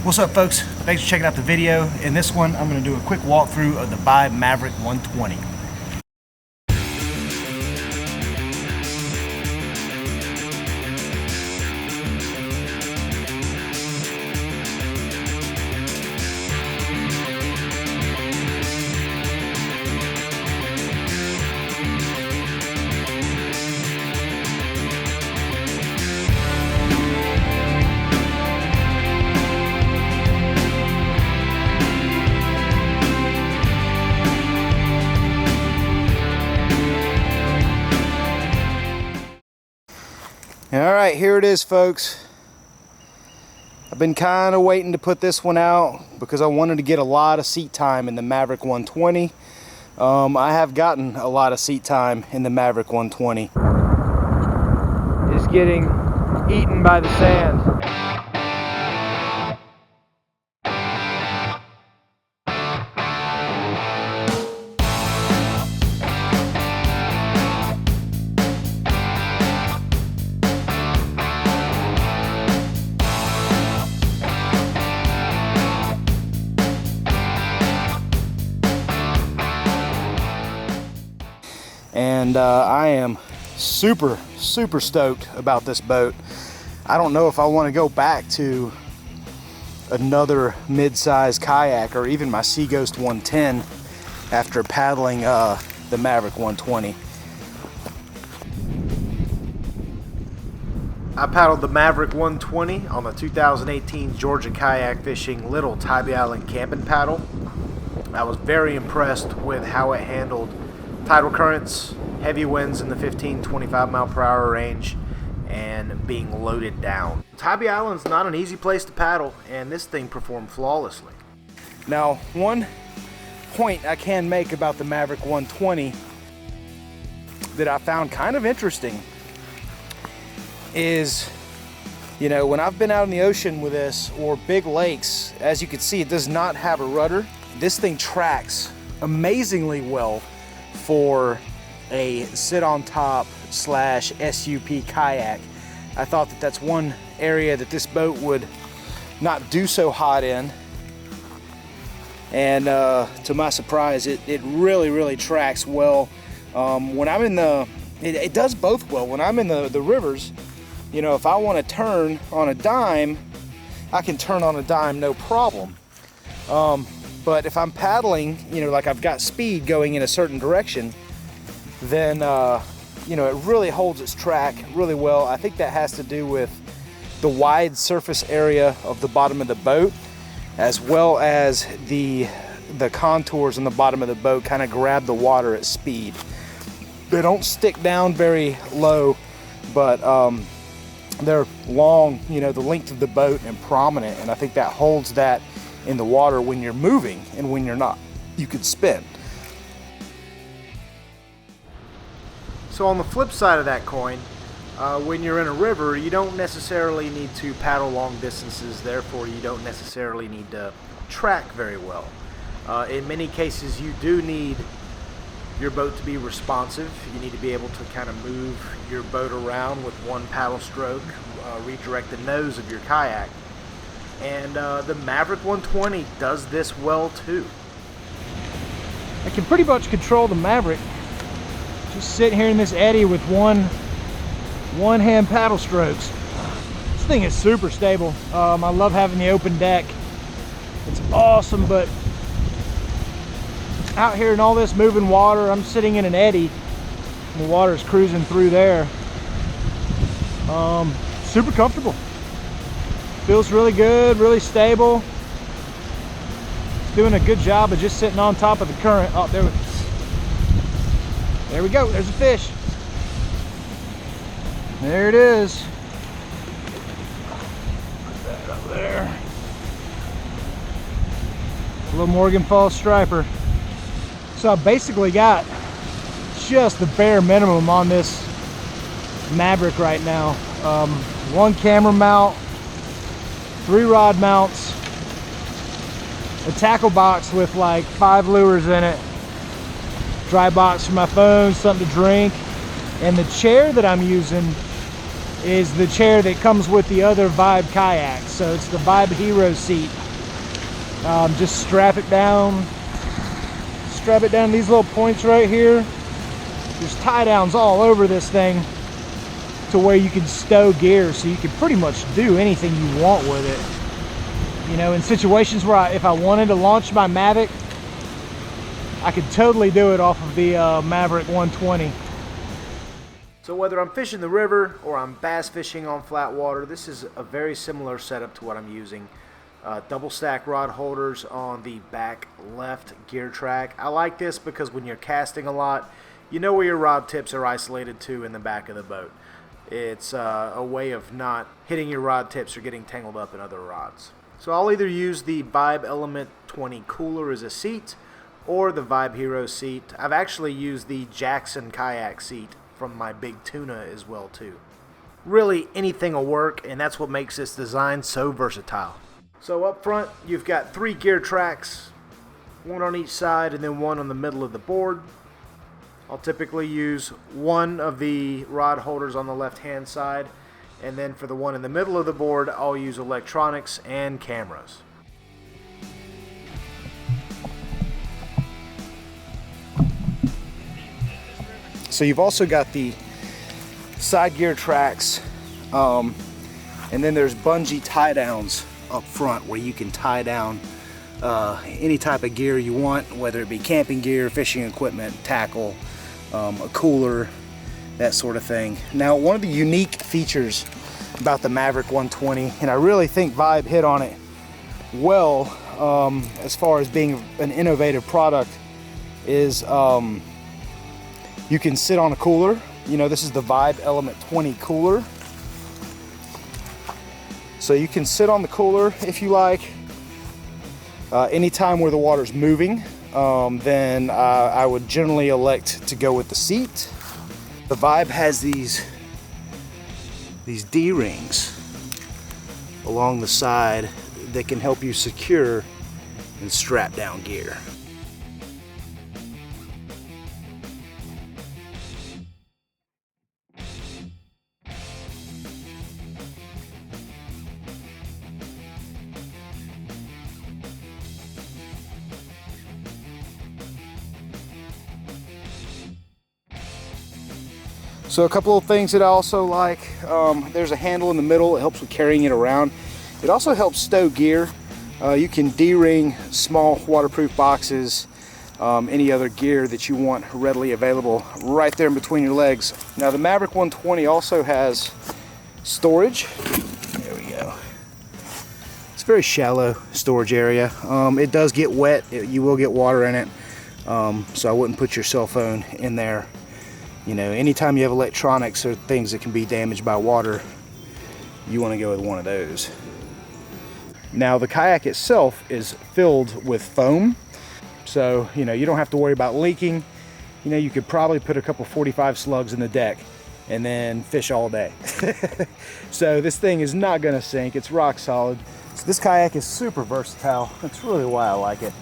What's up, folks? Thanks for checking out the video. In this one, I'm going to do a quick walkthrough of the Maverick 120. Alright, here it is, folks. I've been kind of waiting to put this one out because I wanted to get a lot of seat time in the Maverick 120. I have gotten a lot of seat time in the Maverick 120. It's getting eaten by the sand. And I am super stoked about this boat. I don't know if I want to go back to another mid-size kayak or even my Seaghost 110 after paddling the Maverick 120. I paddled the Maverick 120 on the 2018 Georgia Kayak Fishing Little Tybee Island camping paddle. I was very impressed with how it handled tidal currents, heavy winds in the 15-25 mile per hour range, and being loaded down. Tybee Island's not an easy place to paddle, and this thing performed flawlessly. Now, one point I can make about the Maverick 120 that I found kind of interesting is, you know, when I've been out in the ocean with this or big lakes, as you can see, it does not have a rudder. This thing tracks amazingly well for a sit on top / SUP kayak. I thought that that's one area that this boat would not do so hot in, and to my surprise it really tracks well. When I'm in the it does both well. When I'm in the rivers, you know, if I want to turn on a dime, I can turn on a dime no problem. But if I'm paddling, you know, like I've got speed going in a certain direction, then, you know, it really holds its track really well. I think that has to do with the wide surface area of the bottom of the boat, as well as the contours on the bottom of the boat kind of grab the water at speed. They don't stick down very low, but they're long, you know, the length of the boat and prominent, and I think that holds that in the water when you're moving, and when you're not, you could spin. So on the flip side of that coin, when you're in a river, you don't necessarily need to paddle long distances, therefore you don't necessarily need to track very well. In many cases, you do need your boat to be responsive. You need to be able to kind of move your boat around with one paddle stroke, redirect the nose of your kayak. And the Maverick 120 does this well too. I can pretty much control the Maverick just sitting here in this eddy with one hand paddle strokes. This thing is super stable. I love having the open deck. It's awesome, but out here in all this moving water, I'm sitting in an eddy and the water's cruising through there. Super comfortable. Feels really good, really stable. It's doing a good job of just sitting on top of the current. Oh, there we go. There's a fish. There it is. Put that up there. A little Morgan Falls striper. So I basically got just the bare minimum on this Maverick right now. One camera mount, 3 rod mounts, a tackle box with like 5 lures in it, dry box for my phone, something to drink, and the chair that I'm using is the chair that comes with the other Vibe kayaks. So it's the Vibe Hero seat. Just strap it down these little points right here. There's tie downs all over this thing to where you can stow gear, so you can pretty much do anything you want with it. You know, in situations where if I wanted to launch my Mavic, I could totally do it off of the Maverick 120. So whether I'm fishing the river or I'm bass fishing on flat water, this is a very similar setup to what I'm using. Double stack rod holders on the back left gear track. I like this because when you're casting a lot, you know where your rod tips are isolated to in the back of the boat. It's a way of not hitting your rod tips or getting tangled up in other rods. So I'll either use the Vibe Element 20 cooler as a seat or the Vibe Hero seat. I've actually used the Jackson kayak seat from my big tuna as well too. Really anything will work, and that's what makes this design so versatile. So up front you've got 3 gear tracks, one on each side and then one on the middle of the board. I'll typically use one of the rod holders on the left hand side, and then for the one in the middle of the board I'll use electronics and cameras. So you've also got the side gear tracks, and then there's bungee tie downs up front where you can tie down any type of gear you want, whether it be camping gear, fishing equipment, tackle, a cooler, that sort of thing. Now, one of the unique features about the Maverick 120, and I really think Vibe hit on it well as far as being an innovative product, is you can sit on a cooler. You know, this is the Vibe Element 20 cooler. So you can sit on the cooler if you like. Anytime where the water's moving, then I would generally elect to go with the seat. The Vibe has these D-rings along the side that can help you secure and strap down gear. So a couple of things that I also like, there's a handle in the middle. It helps with carrying it around. It also helps stow gear. You can D-ring small waterproof boxes, any other gear that you want readily available right there in between your legs. Now the Maverick 120 also has storage. There we go. It's a very shallow storage area. It does get wet. You will get water in it. So I wouldn't put your cell phone in there. You know, anytime you have electronics or things that can be damaged by water, you want to go with one of those. Now the kayak itself is filled with foam, so you know you don't have to worry about leaking. You know, you could probably put a couple 45 slugs in the deck and then fish all day. So this thing is not going to sink. It's rock solid. So this kayak is super versatile. That's really why I like it.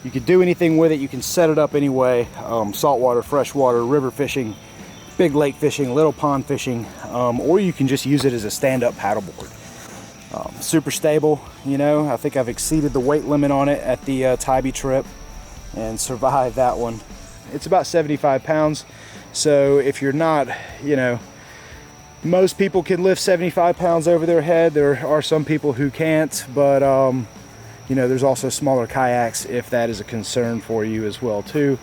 You can do anything with it. You can set it up anyway. Saltwater, freshwater, river fishing, big lake fishing, little pond fishing, or you can just use it as a stand-up paddleboard. Super stable, you know. I think I've exceeded the weight limit on it at the Tybee trip and survived that one. It's about 75 pounds. So if you're not, you know, most people can lift 75 pounds over their head. There are some people who can't, but you know, there's also smaller kayaks if that is a concern for you as well too.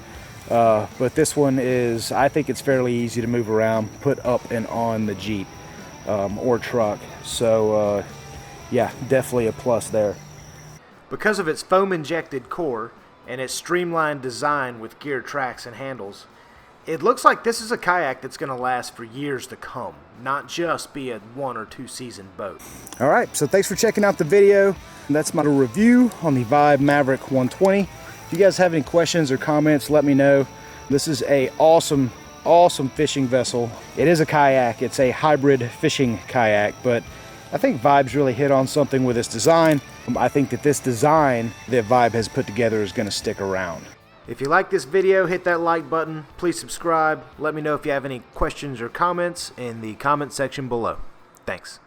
But this one is, I think it's fairly easy to move around, put up and on the Jeep or truck. So yeah, definitely a plus there. Because of its foam injected core and its streamlined design with gear tracks and handles, it looks like this is a kayak that's going to last for years to come, not just be a 1 or 2 season boat. All right, so thanks for checking out the video. That's my review on the Vibe Maverick 120. If you guys have any questions or comments, let me know. This is a awesome fishing vessel. It is a kayak. It's a hybrid fishing kayak, but I think Vibe's really hit on something with this design. I think that this design that Vibe has put together is going to stick around. If you like this video, hit that like button. Please subscribe. Let me know if you have any questions or comments in the comment section below. Thanks.